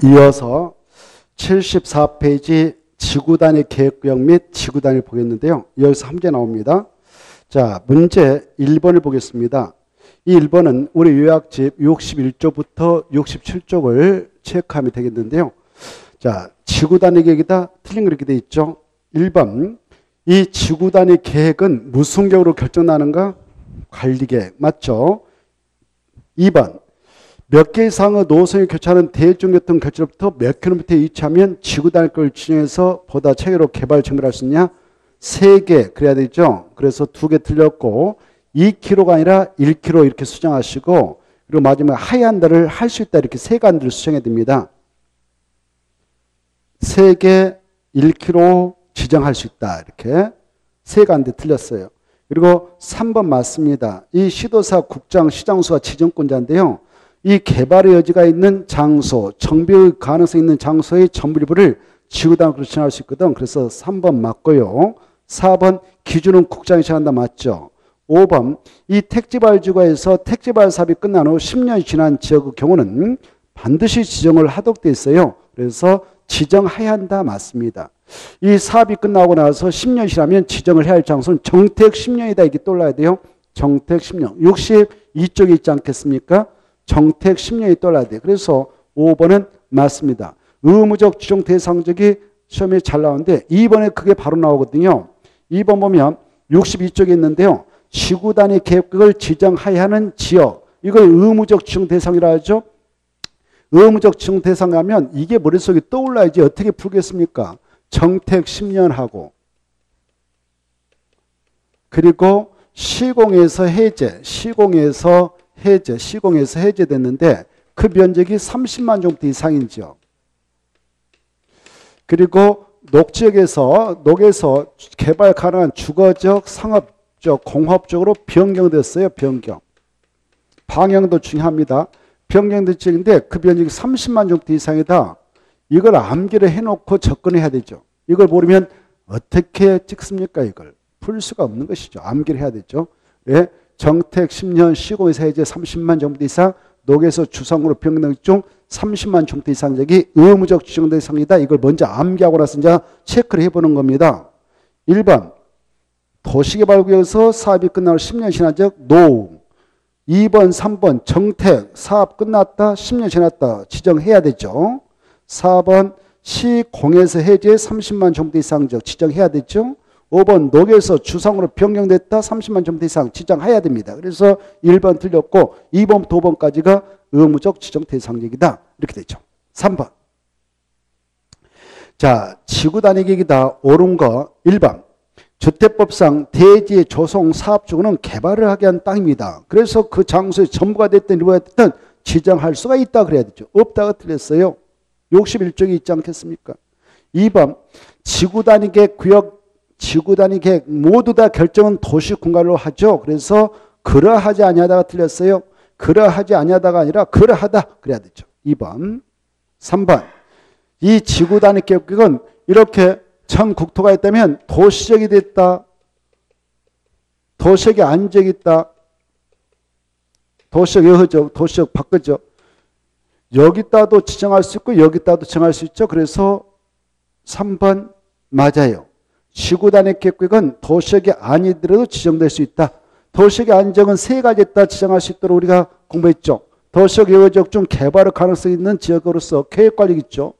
이어서 74페이지 지구단위 계획구역 및 지구단위를 보겠는데요. 여기서 한 문제 나옵니다. 자, 문제 1번을 보겠습니다. 이 1번은 우리 요약집 61쪽부터 67쪽을 체크하면 되겠는데요. 자, 지구단위 계획이다. 틀린 거 이렇게 돼 있죠. 1번, 이 지구단위 계획은 무슨 계획으로 결정나는가? 관리계획, 맞죠? 2번, 몇 개 이상의 노선이 교차하는 대중교통 교차로부터 몇 킬로미터에 위치하면 지구단위 걸 지정해서 보다 체계로 개발 증명할 수 있냐? 3개 그래야 되죠. 그래서 2개 틀렸고 2km가 아니라 1km 이렇게 수정하시고, 그리고 마지막에 하얀다를 할 수 있다 이렇게 3간들을 수정해야 됩니다. 3개 1km 지정할 수 있다 이렇게 3간들 틀렸어요. 그리고 3번 맞습니다. 이 시도사 국장 시장수가 지정권자인데요. 이 개발의 여지가 있는 장소, 정비의 가능성이 있는 장소의 전부 일부를 지구단위로 지정할 수 있거든. 그래서 3번 맞고요. 4번 기준은 국장이 정한다 맞죠. 5번 이 택지발주가에서 택지발 사업이 끝난 후 10년이 지난 지역의 경우는 반드시 지정을 하도록 되어 있어요. 그래서 지정해야 한다 맞습니다. 이 사업이 끝나고 나서 10년이 지나면 지정을 해야 할 장소는 정택 10년이다 이게 떠올라야 돼요. 정택 10년. 62쪽에 있지 않겠습니까? 정택 10년이 떠올라야 돼요. 그래서 5번은 맞습니다. 의무적 지정 대상적이 시험에 잘 나오는데 2번에 그게 바로 나오거든요. 2번 보면 62쪽에 있는데요. 지구단위 계획을 지정해야 하는 지역, 이걸 의무적 지정 대상이라 하죠. 의무적 지정 대상 하면 이게 머릿속에 떠올라야지 어떻게 풀겠습니까? 정택 10년 하고, 그리고 시공에서 해제, 시공에서 해제됐는데 그 면적이 30만 정도 이상인지요. 그리고 녹지역에서 개발 가능한 주거적, 상업적, 공업적으로 변경됐어요. 변경. 방향도 중요합니다. 변경됐는데 그 면적이 30만 정도 이상이다. 이걸 암기를 해놓고 접근해야 되죠. 이걸 모르면 어떻게 찍습니까? 이걸 풀 수가 없는 것이죠. 암기를 해야 되죠. 예, 정택 10년 시공에서 해제 30만 정도 이상, 녹에서 주상으로 변경 중 30만 정도 이상적이 의무적 지정 대상이다. 이걸 먼저 암기하고 나서 이제 체크를 해보는 겁니다. 1번 도시개발구역에서 사업이 끝나고 10년 지난 적 NO. 2번 3번 정택 사업 끝났다 10년 지났다 지정해야 되죠. 4번 시공에서 해제 30만 정도 이상적 지정해야 되죠. 5번 녹에서 주상으로 변경됐다 30만 정도 이상 지정해야 됩니다. 그래서 1번 틀렸고 2번부터 5번까지가 의무적 지정 대상적이다 이렇게 되죠. 3번 자, 지구단위 계획이다. 옳은 거 1번 주택법상 대지의 조성 사업 중에는 개발을 하게 한 땅입니다. 그래서 그 장소에 전부가 됐든 일부가 됐든 지정할 수가 있다 그래야 되죠. 없다가 틀렸어요. 61쪽에 있지 않겠습니까? 2번 지구단위 계획 구역, 지구단위 계획 모두 다 결정은 도시공간으로 하죠. 그래서 그러하지 아니하다가 틀렸어요. 그러하지 아니하다가 아니라 그러하다 그래야 되죠. 2번 3번 이 지구단위 계획은 이렇게 전 국토가 있다면 도시적이 됐다. 도시적이 안적이 있다. 도시적 여허죠. 도시적 바꾸죠. 여기다도 지정할 수 있고 여기다도 정할 수 있죠. 그래서 3번 맞아요. 지구단위 계획은 도시적이 아니더라도 지정될 수 있다. 도시적이 안정은 3가지 있다 지정할 수 있도록 우리가 공부했죠. 도시적 여허지역 중 개발 가능성이 있는 지역으로서 계획관리역 있죠.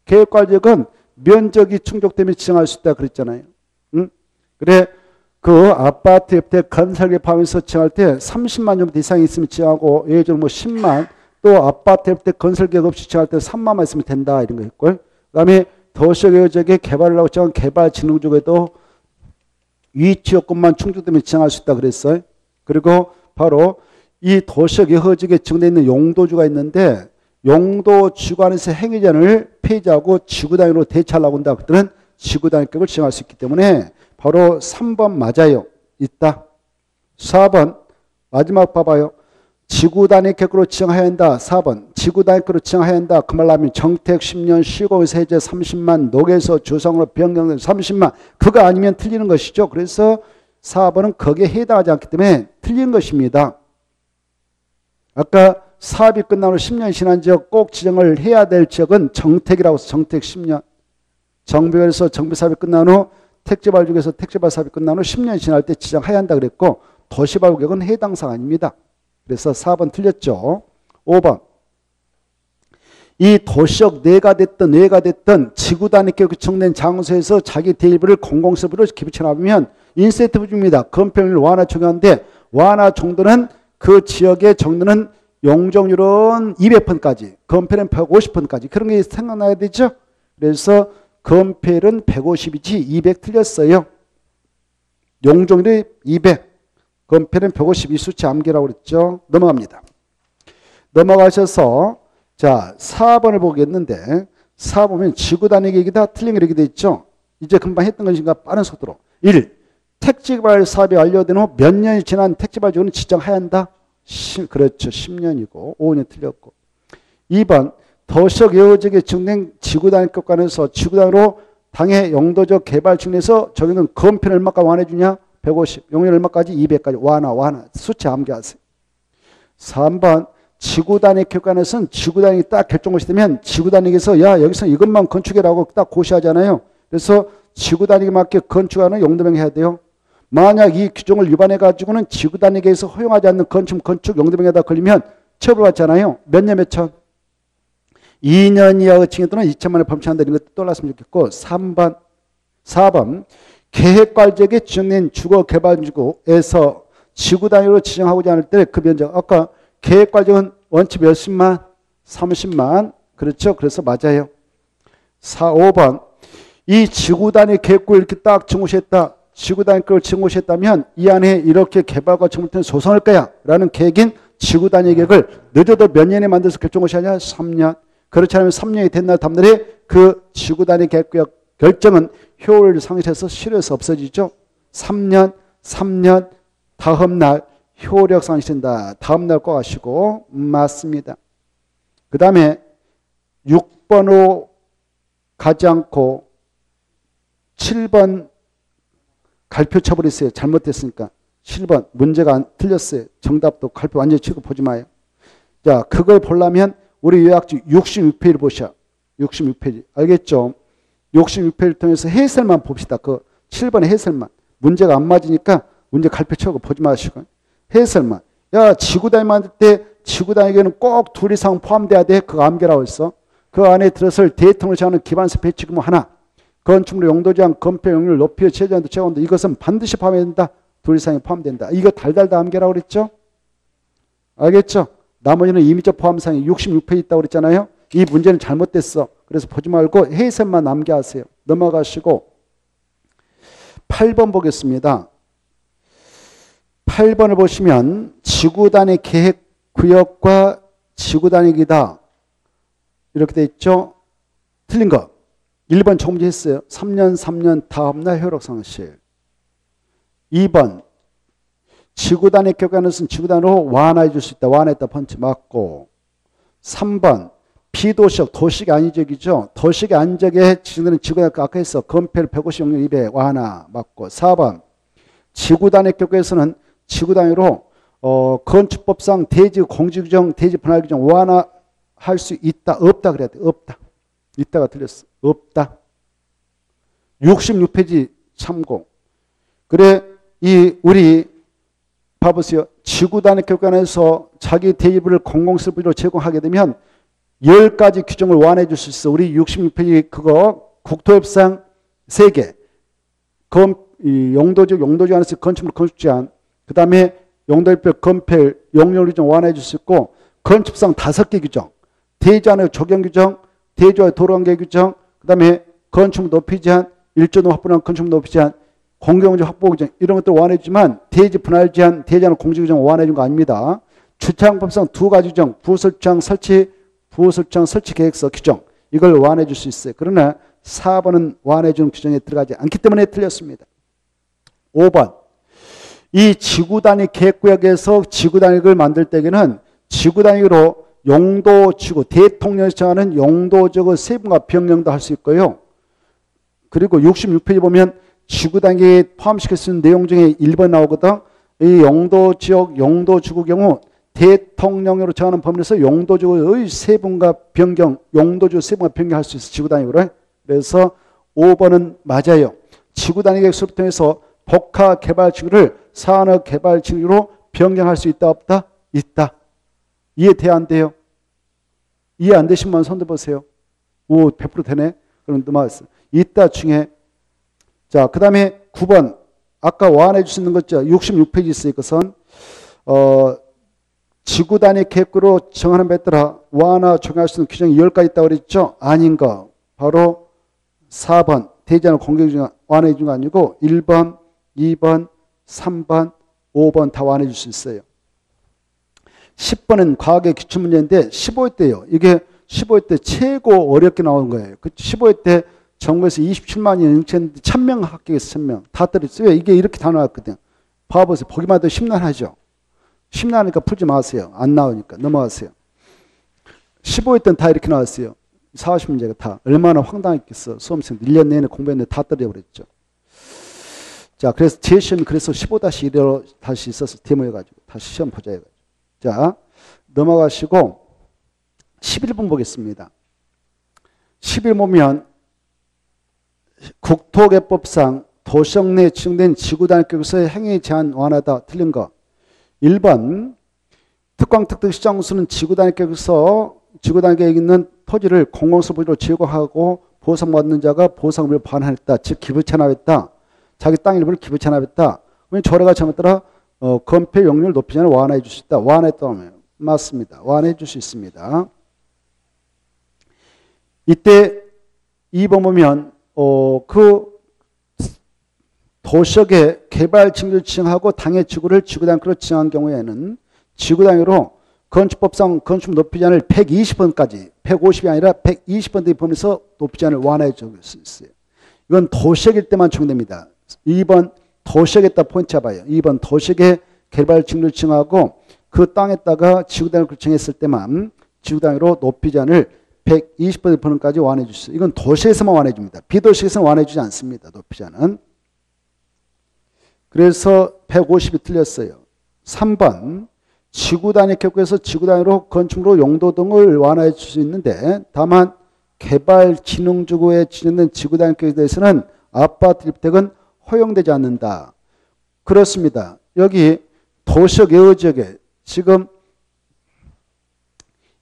계획관리역은 면적이 충족되면 지정할 수 있다 그랬잖아요. 응? 그래 그 아파트 옆에 건설계 포함해서 지정할 때 30만 정도 이상이 있으면 지정하고, 예를 들어 뭐 10만, 또 아파트 옆에 건설계획 없이 지정할 때 3만만 있으면 된다 이런 거 있고요. 그 다음에 도시적 지역에 개발을 하고 지정한 개발진흥적에도 위치 요건만 충족되면 지정할 수 있다 그랬어요. 그리고 바로 이 도시적 여허지역에 지정되어 있는 용도주가 있는데 용도 주관에서 행위전을 폐지하고 지구단위로 대체하려고 한다. 그들은 지구단위 계획을 지정할 수 있기 때문에 바로 3번 맞아요. 있다. 4번 마지막 봐봐요. 지구단위 계획으로 지정해야 한다. 4번 지구단위 계획으로 지정해야 한다. 그 말로 하면 정택 10년 시공에서 해제 30만 녹에서 주상으로 변경된 30만 그거 아니면 틀리는 것이죠. 그래서 4번은 거기에 해당하지 않기 때문에 틀린 것입니다. 아까 사업이 끝나고 10년 지난 지역 꼭 지정을 해야 될 지역은 정택이라고 해서 정택 10년. 정비에서 정비 사업이 끝난 후 택지발 중에서 택지발 사업이 끝난 후 10년 지날 때 지정해야 한다 그랬고 도시발구역은 해당 사항입니다. 그래서 4번 틀렸죠. 5번. 이 도시역 내가 됐든 지구 단위 계획 구청된 장소에서 자기 대일부를 공공서비스로 기부처하면 인센티브 줍니다. 건폐율 완화 적용하는데 완화 정도는 그 지역의 정도는 용적률은 200%까지, 건폐율은 150%까지 그런 게 생각나야 되죠. 그래서 건폐율은 150이지 200 틀렸어요. 용적률이 200, 건폐율은 150 이 수치 암기라고 그랬죠. 넘어갑니다. 넘어가셔서 자 4번을 보겠는데 4번은 지구 단위 계획이다 틀린 게 이렇게 돼 있죠. 이제 금방 했던 것인가 빠른 속도로. 1. 택지발 사업이 완료된 후 몇 년이 지난 택지발 지구는 지정해야 한다. 그렇죠. 10년이고 5년 틀렸고. 2번 도시역 예우지역에 지정된 지구 단위 국가에서 지구 단위로 당해 용도적 개발 중에서 적용된 건폐는 얼마까지 완화해주냐? 150. 용량 얼마까지? 200까지 완화. 수치 암기하세요. 3번 지구 단위 교육관에서는 지구 단위 딱 결정고시 되면 지구 단위에서 야 여기서 이것만 건축해라고 딱 고시하잖아요. 그래서 지구 단위에 맞게 건축하는 용도명해야 돼요. 만약 이 규정을 위반해 가지고는 지구 단위에서 허용하지 않는 건축 용도명에다 걸리면 처벌받잖아요. 몇 년 몇 천? 2년 이하 의칭에 또는 2천만 원을 범죄한다 이런 것도 떠올랐으면 좋겠고 4번 계획관리지역에 지정된 주거개발지구에서 지구 단위로 지정하고자 할 때 그 면적 아까 계획관리지역은 원칙 몇십만? 30만. 그렇죠. 그래서 맞아요. 5번 이 지구 단위 계획구를 이렇게 딱 증오시했다. 지구 단위 계획을 증오시했다면 이 안에 이렇게 개발과 정부는 조성할 거야 라는 계획인 지구 단위 계획을 늦어도 몇 년에 만들어서 결정고시하냐? 3년. 그렇지 않으면 3년이 된 날 다음날에 그 지구 단위 계획구역 결정은 효율을 상실해서 실효에서 없어지죠. 3년 다음 날 효력 상실된다. 다음 날 꼭 하시고 맞습니다. 그 다음에 6번으로 가지 않고 7번 갈표 쳐버렸어요. 잘못됐으니까. 7번 문제가 틀렸어요. 정답도 갈표 완전히 치고 보지 마요. 자, 그걸 보려면 우리 요약지 66페이지를 보셔. 66페이지. 알겠죠? 66페이지를 통해서 해설만 봅시다. 그 7번의 해설만. 문제가 안 맞으니까 문제 갈표 쳐고 보지 마시고. 해설만. 야, 지구 단위 만들 때 지구 단위에는 꼭 둘 이상 포함돼야 돼. 그거 암기라고 했어. 그 안에 들어설 대통령을 정하는 기반서 배치 규모 하나. 건축물의 용도 제한, 건폐 용률, 높이, 최저한도, 최고온도 이것은 반드시 포함된다. 둘 이상이 포함된다. 이거 달달 다 암기라고 그랬죠? 알겠죠? 나머지는 임의적 포함사항이 66페이지 있다고 그랬잖아요. 이 문제는 잘못됐어. 그래서 보지 말고 해설만 암기하세요. 넘어가시고 8번 보겠습니다. 8번을 보시면 지구 단위 계획 구역과 지구 단위이다. 이렇게 돼 있죠. 틀린 거. 1번 정지 했어요. 3년 다음날 효력 상실. 2번 지구 단위 계획안에서는 지구 단위로 완화해 줄 수 있다. 완화했다. 펀치 맞고. 3번 비도시역, 도시계 안지역이죠. 도시계 안지역에 지정되는 지구 단위 아까 했어. 건폐율 150, 용량 200 완화 맞고. 4번 지구 단위 계획에서는 지구 단위로 건축법상 대지 공지규정, 대지 분할 규정 완화할 수 있다. 없다 그래야 돼. 없다. 있다가 틀렸어. 없다. 66페이지 참고. 그래 우리 봐보세요. 지구 단위 교육관에서 자기 대지부를 공공서비스로 제공하게 되면 10가지 규정을 완화해 줄 수 있어. 우리 66페이지 그거 국토협상 3개. 용도적 안에서 건축물 건축 제한. 그 다음에 용도별 건폐 용률 규정 완화해 줄 수 있고 건축상 5개 규정. 대지안의 적용 규정, 대지와의 도로관계 규정, 그 다음에 건축물 높이 제한, 일조도 확보한 건축물 높이 제한, 공경적 확보 규정 이런 것들 완화해주지만 대지 분할 제한, 대지안의 공지 규정 완화해 준 거 아닙니다. 주차장법상 2가지 규정, 부설주차장 설치 계획서 규정 이걸 완화해 줄 수 있어요. 그러나 4번은 완화해 주는 규정에 들어가지 않기 때문에 틀렸습니다. 5번 이 지구 단위 계획구역에서 지구 단위를 만들 때에는 지구 단위로 용도지구, 대통령이 정하는 용도지구 세분화 변경도 할 수 있고요. 그리고 66페이지 보면 지구 단위에 포함시킬 수 있는 내용 중에 1번 나오거든. 이 용도지역, 용도지구 경우 대통령으로 정하는 범위에서 용도주의 세분과 변경, 용도주 세분과 변경할 수 있어. 지구단위로. 그래서 5번은 맞아요. 지구단위 계획서를 통해서 복합개발지구를 산업개발지구로 변경할 수 있다 없다? 있다. 이해돼 안 돼요? 이해 안 되신 분 손 들어보세요. 오, 100% 되네. 그럼 넘어갔어. 있다 중에. 자, 그 다음에 9번. 아까 완화해 줄 수 있는 거죠. 66페이지 있어요. 이것은 지구 단위 계획으로 정하는 바에 따라 완화 적용할 수 있는 규정이 10가지 있다고 그랬죠. 아닌 거. 바로 4번. 대지하는 공격 중 완화해 준 거 아니고 1번, 2번, 3번, 5번 다 완화해 줄 수 있어요. 10번은 과학의 기출문제인데 15회 때요. 이게 15회 때 최고 어렵게 나온 거예요. 그 15회 때 전국에서 27만이 응시했는데 1000명 합격했어. 1000명. 다 떨어졌어요. 이게 이렇게 다 나왔거든요. 봐보세요. 보기만 해도 심란하죠. 심란하니까 풀지 마세요. 안 나오니까 넘어가세요. 15회 때는 다 이렇게 나왔어요. 40문제가 다. 얼마나 황당했겠어. 수험생 1년 내내 공부했는데 다 떨어져버렸죠. 자, 그래서 제 시험이 그래서 15-1로 다시 있어서 데모해가지고 다시 시험 보자 해가지고. 자, 넘어가시고 11번 보겠습니다. 11 보면 국토개법상 도시역 내에 지정된 지구단위계획에서의 행위 제한 완화다. 틀린 거. 1번 특광특특시장수는 지구단위계획에서 지구단위계획에 있는 토지를 공공소부지로 제거하고 보상받는 자가 보상을 반환했다. 즉 기부채납했다. 자기 땅 일부를 기부채납했다. 그러면 조례가 정에 따라 건폐 용률 높이지 않아 완화해 줄 수 있다. 완화했다면 맞습니다. 완화해 줄 수 있습니다. 이때 2번 보면 그 도시역의 개발 징조를 지정하고 당해 지구를 지구단위로 지정한 경우에는 지구단위로 건축법상 건축 높이 제한을 120번까지 150이 아니라 120번의 범위에서 높이 제한을 완화해 줄 수 있어요. 이건 도시역일 때만 적용됩니다. 2번 도시역에다 포인트 잡아요. 2번 도시역의 개발 징조를 지정하고 그 땅에다가 지구단위로 정했을 때만 지구단위로 높이 제한을 120번의 범위까지 완화해 줄 수 있어요. 이건 도시에서만 완화해 줍니다. 비도시에서는 완화해 주지 않습니다. 높이 제한은. 그래서 150이 틀렸어요. 3번 지구단위 계획에서 지구단위로 건축로 용도 등을 완화해 줄 수 있는데 다만 개발진흥지구에 지정된 지구단위 계획에 대해서는 아파트 주택은 허용되지 않는다. 그렇습니다. 여기 도시역 예외지역에 지금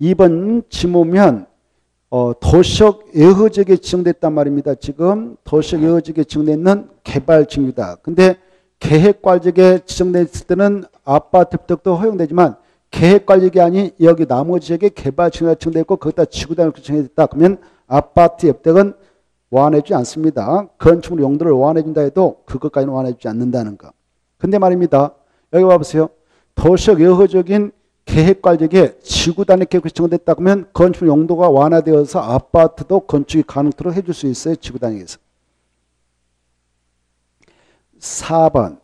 2번 지모면 도시역 예외지역에 지정됐단 말입니다. 지금 도시역 예외지역에 지정되어 있는 개발지구다. 근데 계획관리지역에 지정됐을 때는 아파트 주택도 허용되지만 계획관리지역이 아닌 여기 나머지 지역에 개발지구가 지정되어 있고 거기다 지구단위로 지정됐다. 그러면 아파트 주택은 완화해주지 않습니다. 건축물 용도를 완화해준다 해도 그것까지는 완화해주지 않는다는 거. 근데 말입니다. 여기 봐보세요. 도시역 여허적인 계획관리지역에 지구단위 계획이 지정됐다 그러면 건축물 용도가 완화되어서 아파트도 건축이 가능토록 해줄 수 있어요. 지구단위에서. 4번.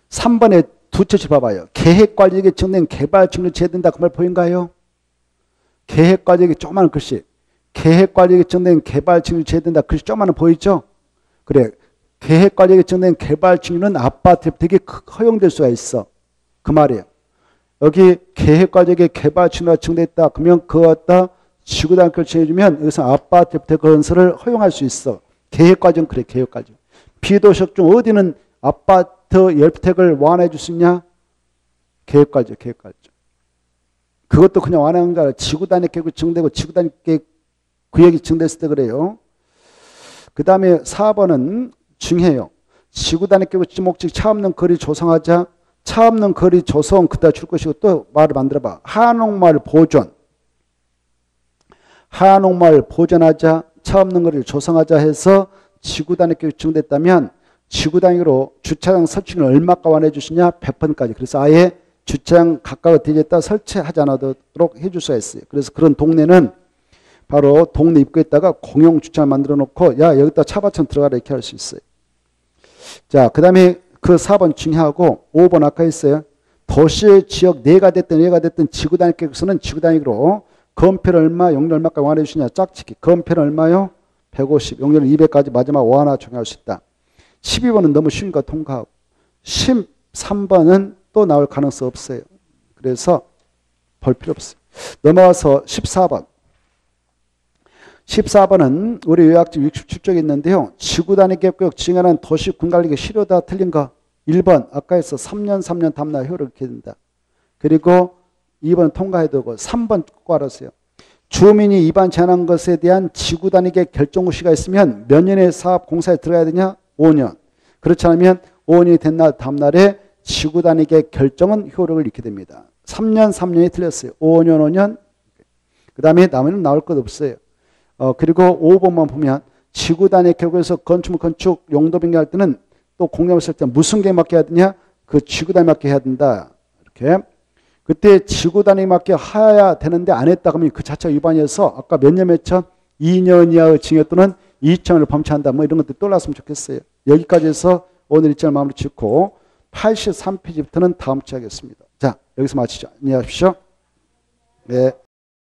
3번에 두 처치 봐봐요. 계획관리지역에 지정된 개발지구를 제외된다. 그 말 보인가요? 계획관리지역에 조그마한 글씨. 계획관리지역에 지정된 개발지구를 제외된다. 글씨 조그마한 보이죠? 그래. 계획관리지역에 지정된 개발지구는 아파트 주택이 허용될 수가 있어. 그 말이에요. 여기 계획관리지역에 개발지구가 지정됐다. 그러면 그거 갖다 지구단위를 정해주면 여기서 아파트 주택 건설을 허용할 수 있어. 계획과정 그래. 계획과정. 비도시역 중 어디는 아파트 열주택을 완화해 줄 수 있냐? 계획과정. 계획과정. 그것도 그냥 완화한 거 아니라 지구단위 계획이 지정되고 지구단위 계획 구역이 지정됐을 때 그래요. 그 다음에 4번은 중요해요. 지구단위 계획 지목적 차 없는 거리 조성하자. 차 없는 거리 조성 그다 줄 것이고 또 말을 만들어봐. 한옥마을 보존. 한옥마을 보존하자. 차 없는 거리를 조성하자 해서 지구단위 계획이 지정됐다면 지구단위로 주차장 설치는 얼마가 완화해 주시냐? 100번까지. 그래서 아예 주차장 각각의 대지에다 설치하지 않도록 해줄 수가 있어요. 그래서 그런 동네는 바로 동네 입구에다가 공용 주차장을 만들어 놓고 야 여기다 차밭처럼 들어가라 이렇게 할 수 있어요. 자, 그 다음에 그 4번 중요하고 5번 아까 했어요. 도시 지역 내가 됐든 지구단위 계획에서는 지구단위로 건폐를 얼마, 용률 얼마까지 완화해 주시냐? 짝짓기. 건폐는 얼마요? 150, 용률 200까지 마지막 완화 적용할 수 있다. 12번은 너무 쉬우니까 통과하고 13번은 또 나올 가능성 없어요. 그래서 볼 필요 없어요. 넘어가서 14번. 14번은 우리 요약집 67쪽에 있는데요. 지구 단위 계획 지정하는 도시 군관리계 실효다 틀린가? 1번 아까 해서 3년 담나 효력을 이렇게 된다. 그리고 2번 통과해야 되고 3번 꼭 알았어요. 주민이 위반 제한한 것에 대한 지구 단위 계획 결정 시가 있으면 몇 년의 사업 공사에 들어가야 되냐? 5년. 그렇지 않으면 5년이 된 날 다음 날에 지구 단위 계획 결정은 효력을 잃게 됩니다. 3년이 틀렸어요. 5년. 그 다음에 나머지는 나올 것 없어요. 그리고 5번만 보면 지구 단위 계획에서 건축 용도 변경할 때는 또 공략을 쓸 때 무슨 계획 맞게 해야 되냐? 그 지구 단위 맞게 해야 된다. 이렇게. 그때 지구 단위 맞게 해야 되는데 안 했다 그러면 그 자체가 위반이어서 아까 몇 년 몇천? 2년 이하의 징역 또는 2천을 범죄한다. 뭐 이런 것들 떠올랐으면 좋겠어요. 여기까지 해서 오늘 일정을 마무리 짓고 83페이지부터는 다음 주에 하겠습니다. 자, 여기서 마치죠. 안녕히 가십시오. 네.